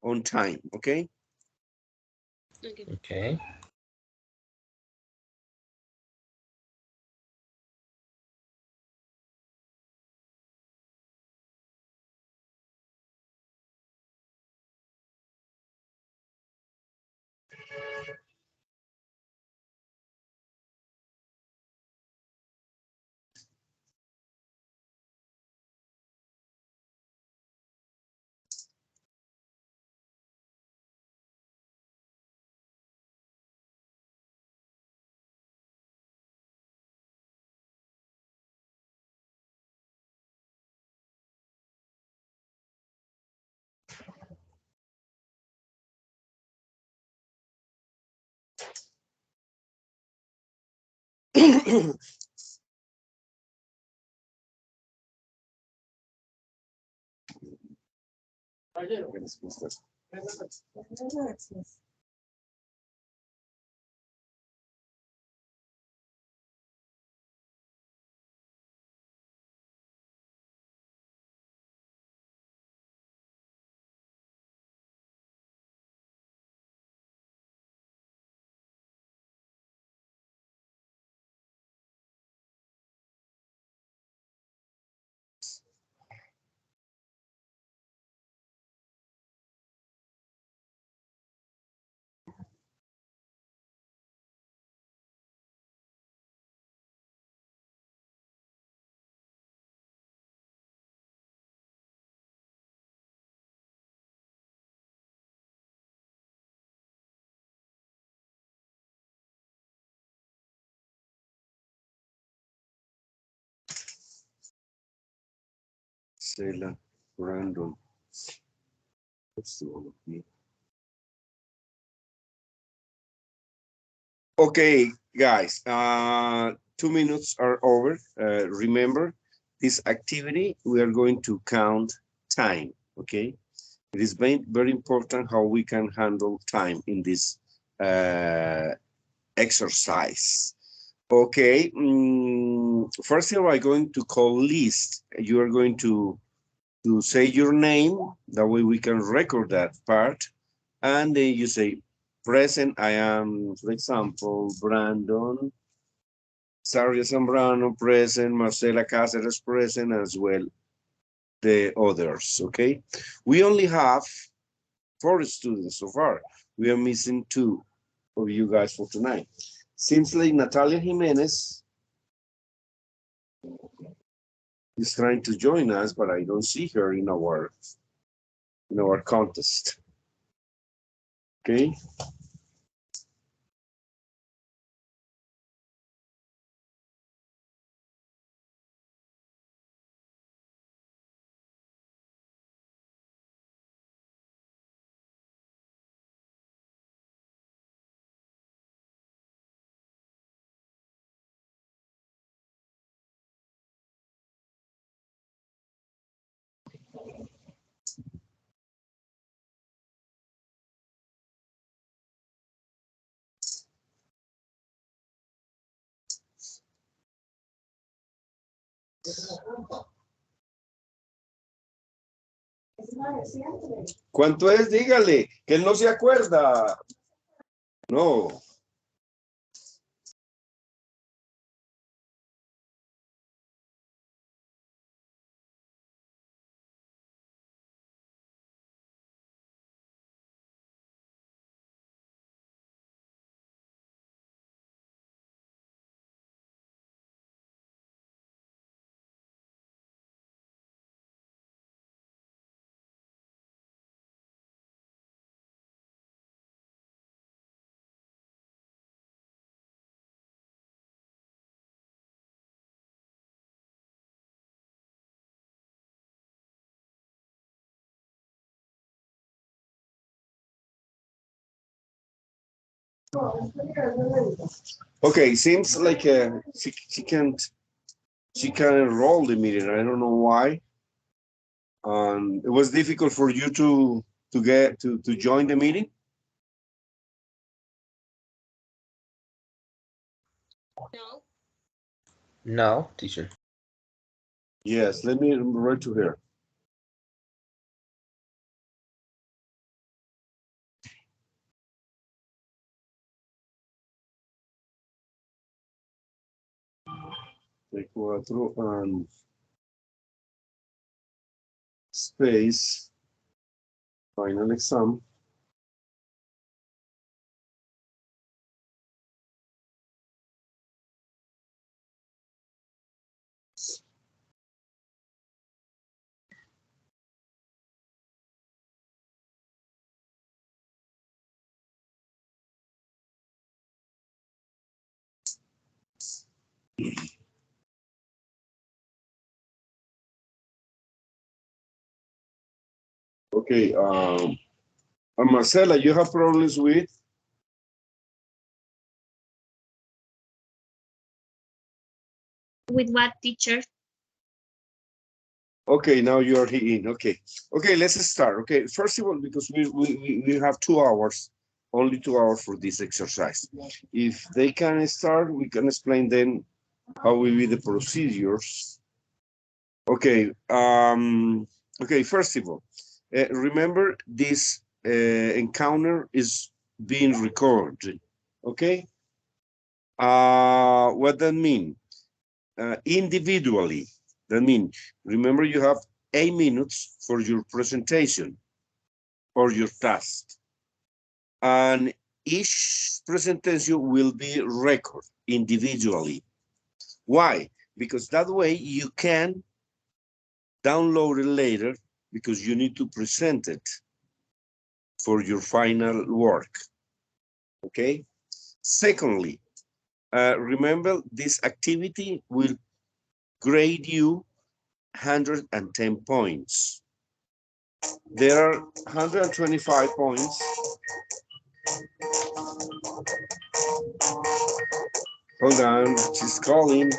on time, okay? Okay. Sela, Brandon. Okay, guys, 2 minutes are over. Remember, this activity, we are going to count time, okay? It is very important how we can handle time in this exercise. Okay, first of all, I'm going to call list. You are going to say your name, that way we can record that part. And then you say, present, I am, for example, Brandon, Saria Zambrano present, Marcela Cáceres present, as well the others, okay? We only have 4 students so far. We are missing 2 of you guys for tonight. Seems like Natalia Jiménez is trying to join us, but I don't see her in our contest. Okay. ¿Cuánto es? Dígale, que él no se acuerda. No. Okay, seems like she can't enroll the meeting. I don't know why. It was difficult for you to get to join the meeting. No. No, teacher. Yes, let me write to her. de 4 and space final exam. Okay, and Marcela, you have problems with? With what, teacher? Okay, now you are in. Okay, okay, let's start. Okay, first of all, because we have 2 hours, only 2 hours for this exercise. If they can start, we can explain then how will be the procedures. Okay, okay, first of all, remember this encounter is being recorded. Okay, what that mean? Individually, that means, remember you have 8 minutes for your presentation or your task. And each presentation will be recorded individually. Why? Because that way you can download it later because you need to present it for your final work. Okay? Secondly, remember this activity will grade you 110 points. There are 125 points. Hold on, she's calling.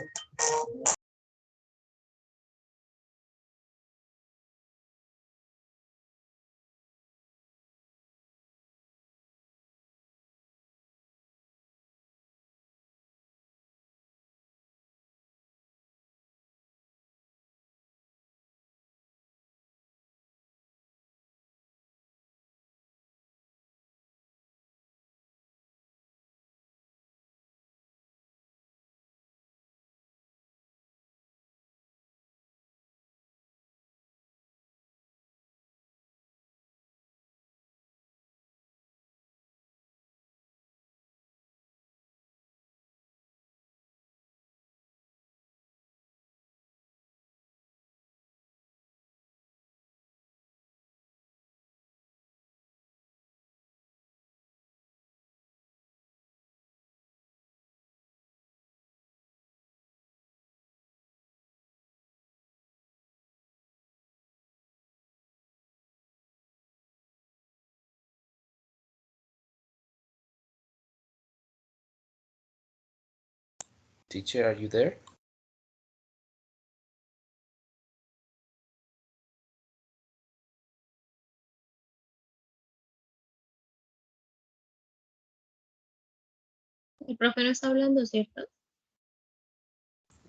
Teacher, are you there? El profe no está hablando, ¿cierto?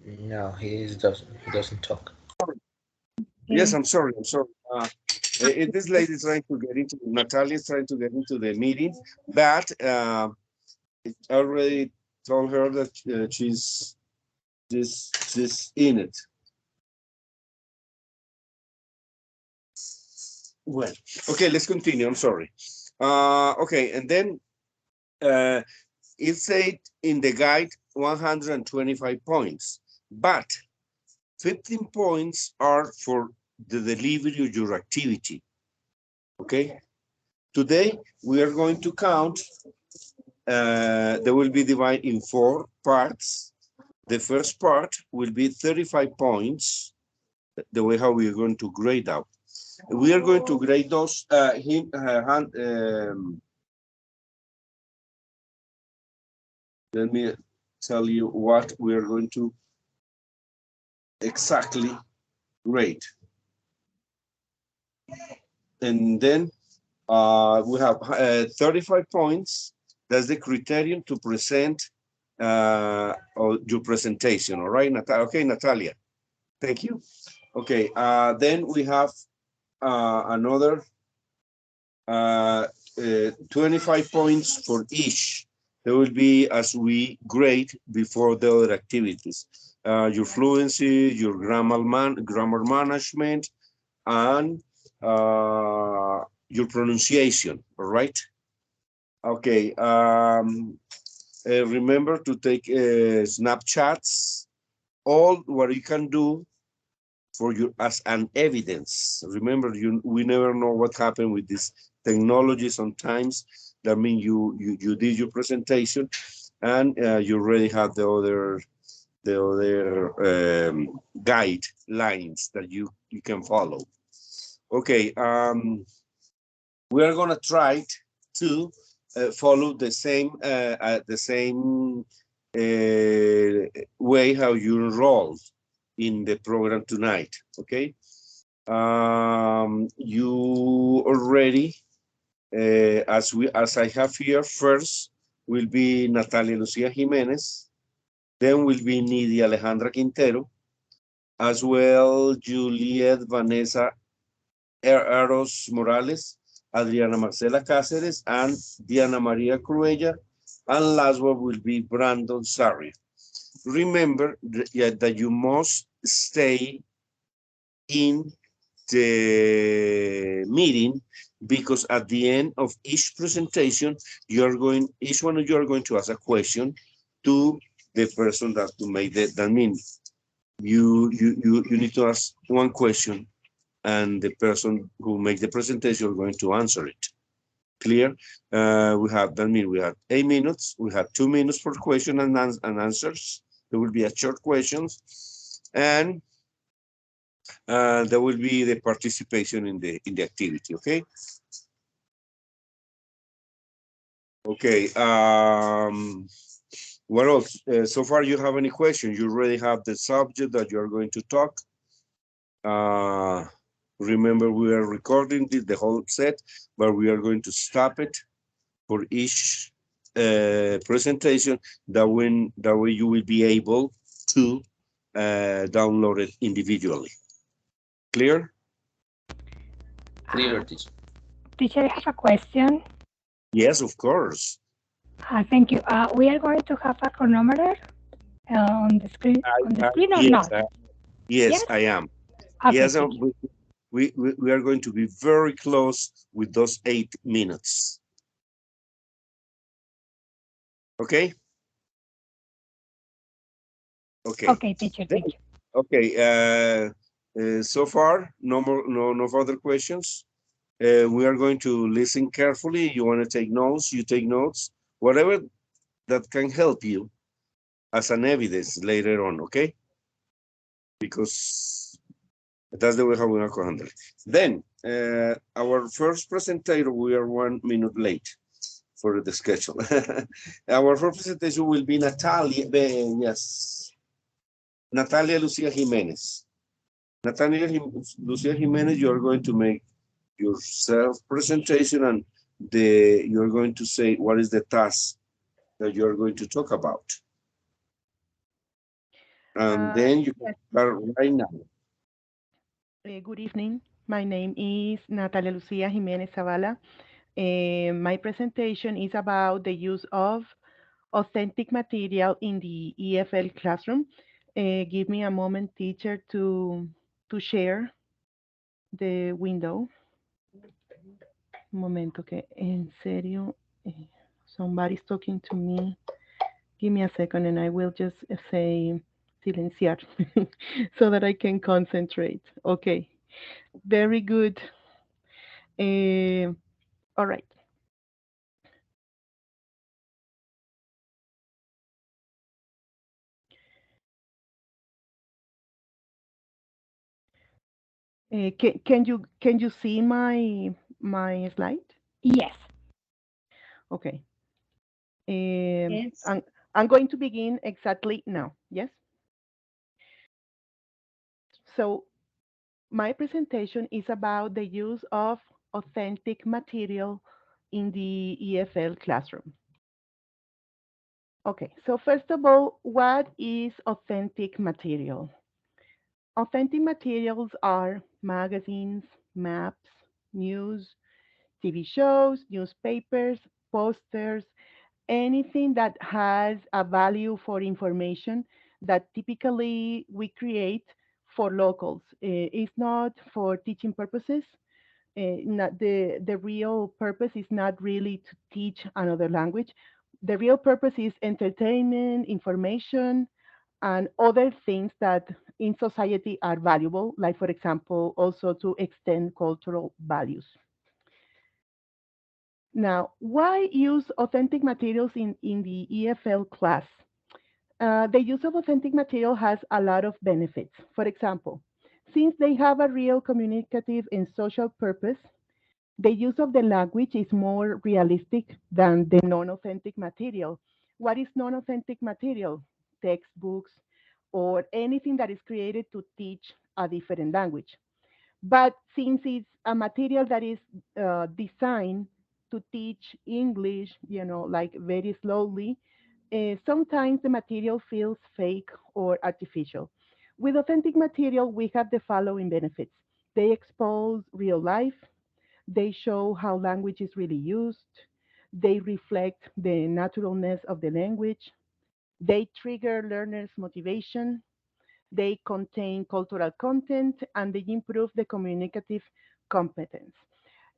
No, he doesn't talk. Yes, I'm sorry. I'm sorry. This lady is trying to get into, Natalia is trying to get into the meeting, but I already told her that she's in it. Well, okay, let's continue. I'm sorry. Okay, and then it said in the guide 125 points, but 15 points are for the delivery of your activity. Okay. Today we are going to count. They will be divided in 4 parts. The first part will be 35 points. The way how we are going to grade out. We are going to grade those. Let me tell you what we are going to exactly grade. And then we have 35 points. That's the criterion to present your presentation. All right, Natalia. Okay, Natalia. Thank you. Okay, then we have another 25 points for each. There will be as we grade before the other activities. your fluency, your grammar management, and your pronunciation, all right? Okay, remember to take snapshots, all what you can do for you as an evidence. Remember, we never know what happened with this technology sometimes. That means you did your presentation and you already have the other guidelines that you can follow. Okay, we are gonna try to follow the same way how you enrolled in the program tonight. Okay, you already as I have here first will be Natalia Lucia Jiménez, then will be Nidia Alejandra Quintero, as well Juliet Vanessa Eros Morales, Adriana Marcela Cáceres, and Diana Maria Cruella, and last one will be Brandon Sarri. Remember that you must stay in the meeting, because at the end of each presentation, each one of you are going to ask a question to the person that to make that means you need to ask one question and the person who make the presentation are going to answer it. Clear? We have 8 minutes. We have 2 minutes for question and answers. There will be a short questions, and there will be the participation in the activity. Okay. Okay. What else? So far, you have any questions? You already have the subject that you are going to talk. Remember, we are recording the whole set, but we are going to stop it for each presentation. That way you will be able to download it individually. Clear? Clear, teacher. Teacher, I have a question. Yes, of course. Thank you. We are going to have a chronometer on the screen. Or yes, not? Yes, I am. Okay, Yes, we are going to be very close with those 8 minutes. Okay? Okay. Okay, teacher, thank you. Okay, so far, no further questions. We are going to listen carefully. You want to take notes, you take notes, whatever that can help you as an evidence later on, okay? Because that's the way how we are going to handle it. Then, our first presenter, we are 1 minute late for the schedule. Our first presentation will be Natalia, yes, Natalia Lucia Jiménez. Natalia Lucia Jiménez, you are going to make your self presentation, and you're going to say what is the task that you're going to talk about. And then you can start right now. Good evening. My name is Natalia Lucia Jiménez Zavala. My presentation is about the use of authentic material in the EFL classroom. Give me a moment, teacher, to share the window. Un momento, que en serio, somebody's talking to me. Give me a second and I will just say silenciar so that I can concentrate. Okay, very good. All right. Can you see my slide? Yes. Okay. Yes. I'm going to begin exactly now. Yes. So my presentation is about the use of authentic material in the EFL classroom. Okay. So first of all, what is authentic material? Authentic materials are magazines, maps, news, TV shows, newspapers, posters, anything that has a value for information that typically we create for locals. It's not for teaching purposes. Not the real purpose is not really to teach another language. The real purpose is entertainment, information, and other things that in society are valuable, like, for example, also to extend cultural values. Now, why use authentic materials in the EFL class? The use of authentic material has a lot of benefits. For example, since they have a real communicative and social purpose, the use of the language is more realistic than the non-authentic material. What is non-authentic material? Textbooks or anything that is created to teach a different language. But since it's a material that is designed to teach English, like very slowly, sometimes the material feels fake or artificial. With authentic material, we have the following benefits. They expose real life, they show how language is really used. They reflect the naturalness of the language. They trigger learners' motivation. They contain cultural content and they improve the communicative competence.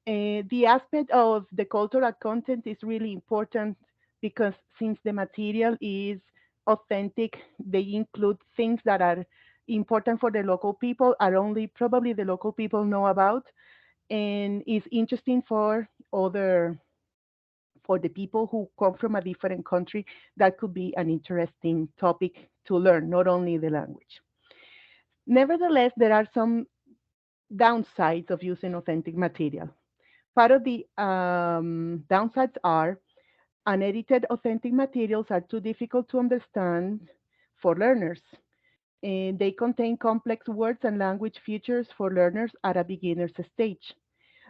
The aspect of the cultural content is really important because since the material is authentic, they include things that are important for the local people, are only probably the local people know about, and is interesting for the people who come from a different country. That could be an interesting topic to learn, not only the language. Nevertheless, there are some downsides of using authentic material. Part of the downsides are unedited authentic materials are too difficult to understand for learners. And they contain complex words and language features for learners at a beginner's stage.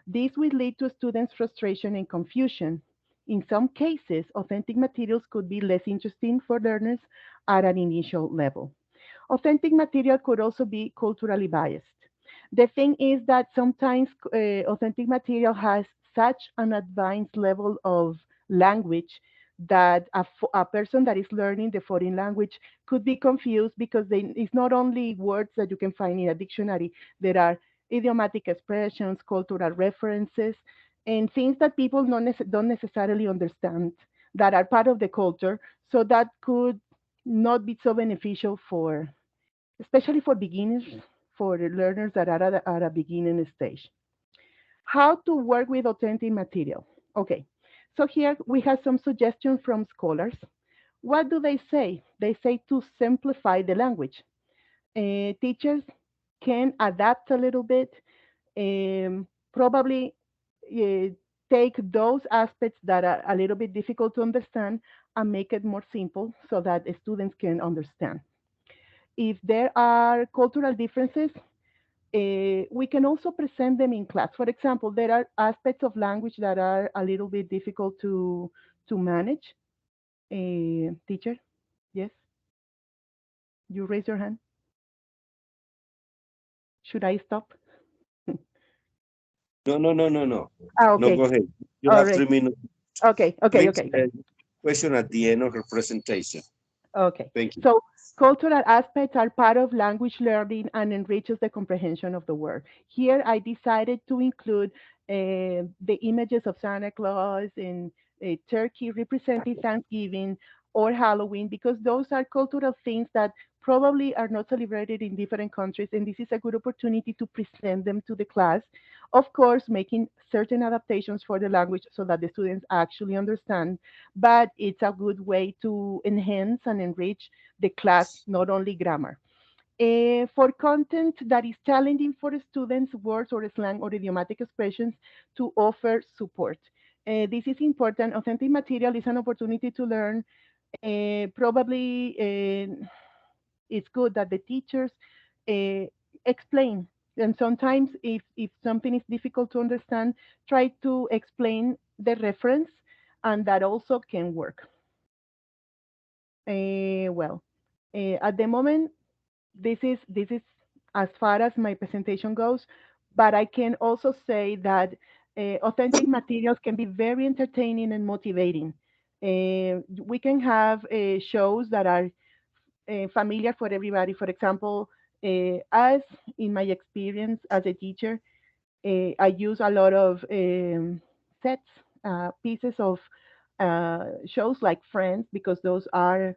This will lead to students' frustration and confusion. In some cases, authentic materials could be less interesting for learners at an initial level. Authentic material could also be culturally biased. The thing is that sometimes authentic material has such an advanced level of language that a person that is learning the foreign language could be confused because it's not only words that you can find in a dictionary. There are idiomatic expressions, cultural references, and things that people don't necessarily understand that are part of the culture. So that could not be so beneficial for, especially for beginners, for the learners that are at a beginning stage. How to work with authentic material. Okay, so here we have some suggestions from scholars. What do they say? They say to simplify the language. Teachers can adapt a little bit, probably uh, take those aspects that are a little bit difficult to understand and make it more simple so that the students can understand. If there are cultural differences, we can also present them in class. For example, there are aspects of language that are a little bit difficult to manage. Teacher, yes, you raise your hand. Should I stop? No, no, no, no, no. No, Okay. go ahead. You All have right. 3 minutes. Okay. Okay. Please, Okay. question at the end of her presentation. Okay. Thank you. So cultural aspects are part of language learning and enriches the comprehension of the word. Here I decided to include the images of Santa Claus and turkey representing Thanksgiving or Halloween because those are cultural things that probably are not celebrated in different countries, and this is a good opportunity to present them to the class. Of course, making certain adaptations for the language so that the students actually understand, but it's a good way to enhance and enrich the class, not only grammar. For content that is challenging for the students, words or slang or idiomatic expressions to offer support. This is important. Authentic material is an opportunity to learn. Probably it's good that the teachers uh, explain. And sometimes if something is difficult to understand, try to explain the reference, and that also can work. Well, at the moment, this is as far as my presentation goes, but I can also say that authentic materials can be very entertaining and motivating. We can have shows that are familiar for everybody. For example, as in my experience as a teacher, I use a lot of sets, pieces of shows like Friends, because those are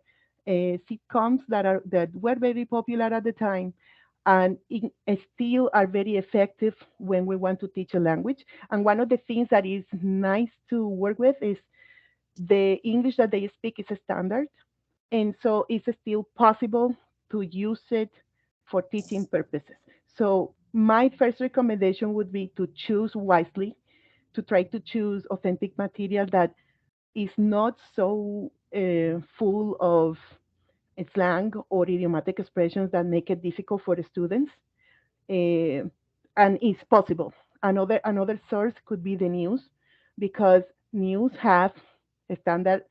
sitcoms that were very popular at the time, and still are very effective when we want to teach a language. And one of the things that is nice to work with is the English that they speak is a standard, and so it's still possible to use it for teaching purposes. So my first recommendation would be to choose wisely, to try to choose authentic material that is not so full of slang or idiomatic expressions that make it difficult for the students, uh, and it's possible. Another source could be the news, because news have a standard.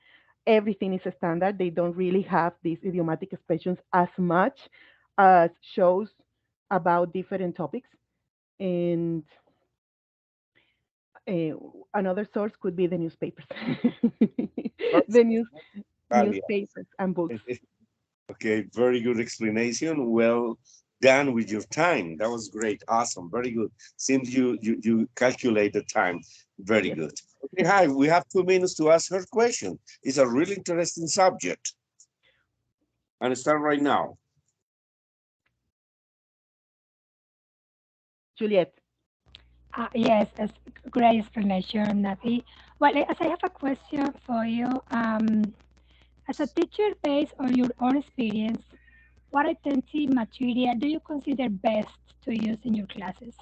Everything is a standard. They don't really have these idiomatic expressions as much as shows about different topics. And uh, another source could be the newspapers, the Natalia. newspapers and books. Okay, very good explanation. Well done with your time. That was great. Awesome. Very good. Seems you calculate the time. Very Yes. good. Okay, hi. We have 2 minutes to ask her question. It's a really interesting subject. And start right now. Juliet. Yes, that's great explanation, Nati. Well, as I have a question for you, as a teacher, based on your own experience, what authentic material do you consider best to use in your classes?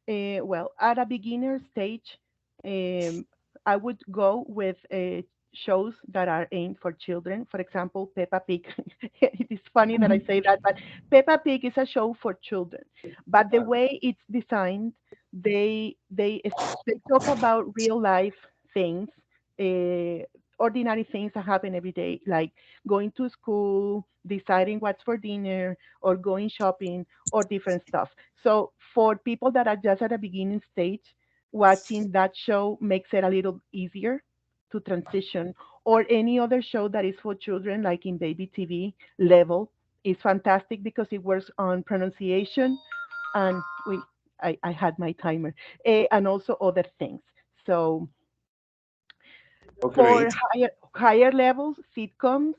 Well, at a beginner stage, um, I would go with shows that are aimed for children. For example, Peppa Pig. It is funny that I Mhm. say that, but Peppa Pig is a show for children. But the way it's designed, they talk about real life things, uh, ordinary things that happen every day, like going to school, deciding what's for dinner, or going shopping, or different stuff. So for people that are just at a beginning stage, watching that show makes it a little easier to transition. Or any other show that is for children, like in baby TV level, is fantastic because it works on pronunciation and I had my timer, and also other things. So Oh, for great. higher levels, sitcoms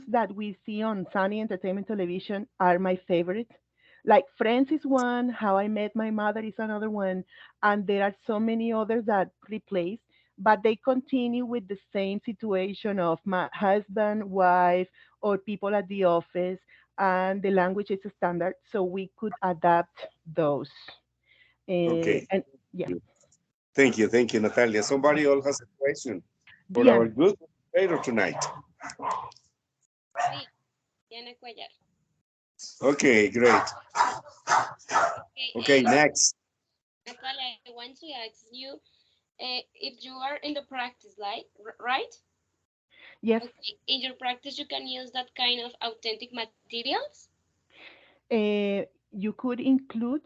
that we see on Sunny Entertainment Television are my favorite. Like Friends is one, How I Met My Mother is another one, and there are so many others that replace, but they continue with the same situation of my husband, wife, or people at the office, and the language is a standard, so we could adapt those. Okay. And yeah, Thank you. Thank you, Natalia. Somebody else has a question for our Diane. good moderator tonight. Sí, Diana Cuellar. Okay, great. Okay, Okay, next. Natalia, I want to ask you if you are in the practice, like, right? Yes. Okay, in your practice, you can use that kind of authentic materials. You could include,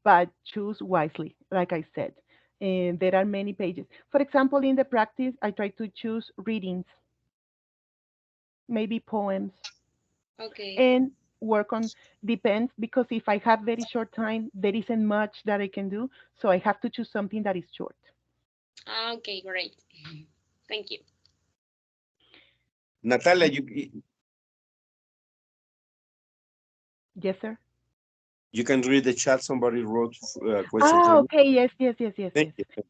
but choose wisely, like I said. There are many pages. For example, in the practice, I try to choose readings, maybe poems, Okay. and work on depends, because if I have very short time, there isn't much that I can do. So I have to choose something that is short. Okay, great. Thank you. Natalia, Yes, sir. you can read the chat. Somebody wrote a question for Ah, you. okay. Yes, yes, yes, yes, Thank yes. you.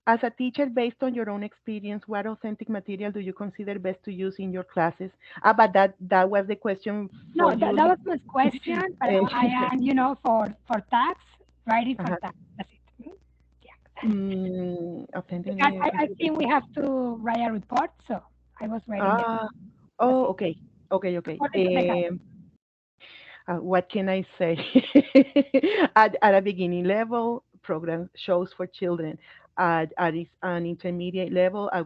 As a teacher, based on your own experience, what authentic material do you consider best to use in your classes? But that was the question No, for that, you. that was my question, but Eh, I am, for tax, writing for uh-huh. tax. That's it. Yeah. Authentic Because material I considered. think we have to write a report, so I was writing that. Ah, That's oh, it. okay, okay, okay. Only that I have. What can I say? At a beginning level, program shows for children. At an intermediate level, I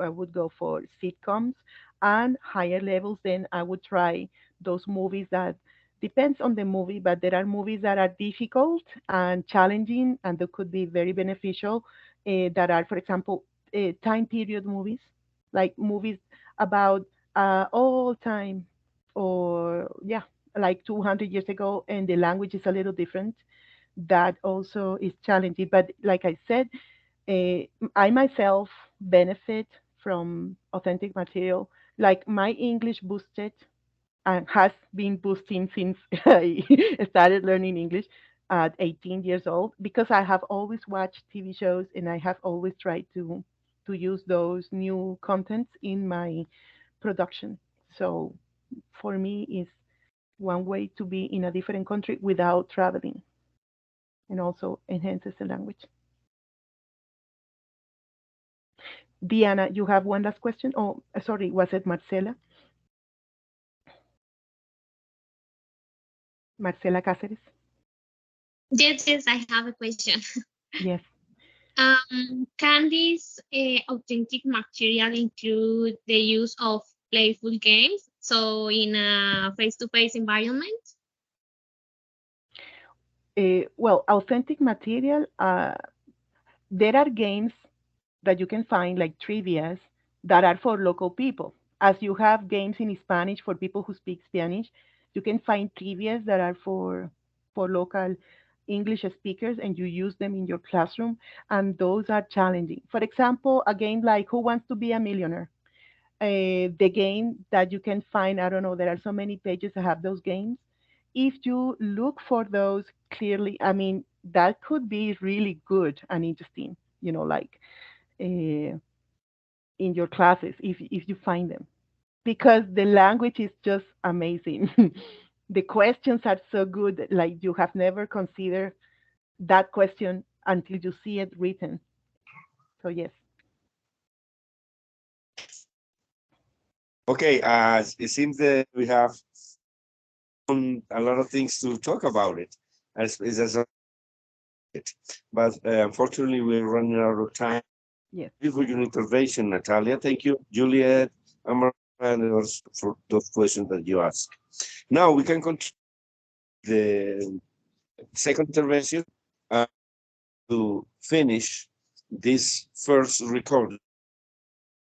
would go for sitcoms, and higher levels, then I would try those movies that depends on the movie, but there are movies that are difficult and challenging, and that could be very beneficial. That are, for example, time period movies, like movies about old time, or yeah, like 200 years ago, and the language is a little different. That also is challenging. But like I said, I myself benefit from authentic material. Like my English boosted and has been boosting since I started learning English at 18 years old, because I have always watched TV shows and I have always tried to use those new contents in my production. So for me is one way to be in a different country without traveling, and also enhances the language. Diana, you have one last question? Oh, sorry, was it Marcela? Marcela Cáceres? Yes, yes, I have a question. Yes. Can this authentic material include the use of playful games? So in a face-to-face environment? Well, authentic material, there are games that you can find like trivias that are for local people. As you have games in Spanish for people who speak Spanish, you can find trivias that are for local English speakers, and you use them in your classroom, and those are challenging. For example, a game like Who Wants to Be a Millionaire? The game that you can find, I don't know, there are so many pages that have those games. If you look for those clearly, I mean, that could be really good and interesting, like uh, in your classes if you find them, because the language is just amazing. The questions are so good, like you have never considered that question until you see it written. So yes. Okay, it seems that we have a lot of things to talk about it, as it. But unfortunately, we're running out of time. Yes. Thank you for your intervention, Natalia. Thank you, Juliet, Amar, and others for those questions that you asked. Now we can continue the second intervention to finish this first recording.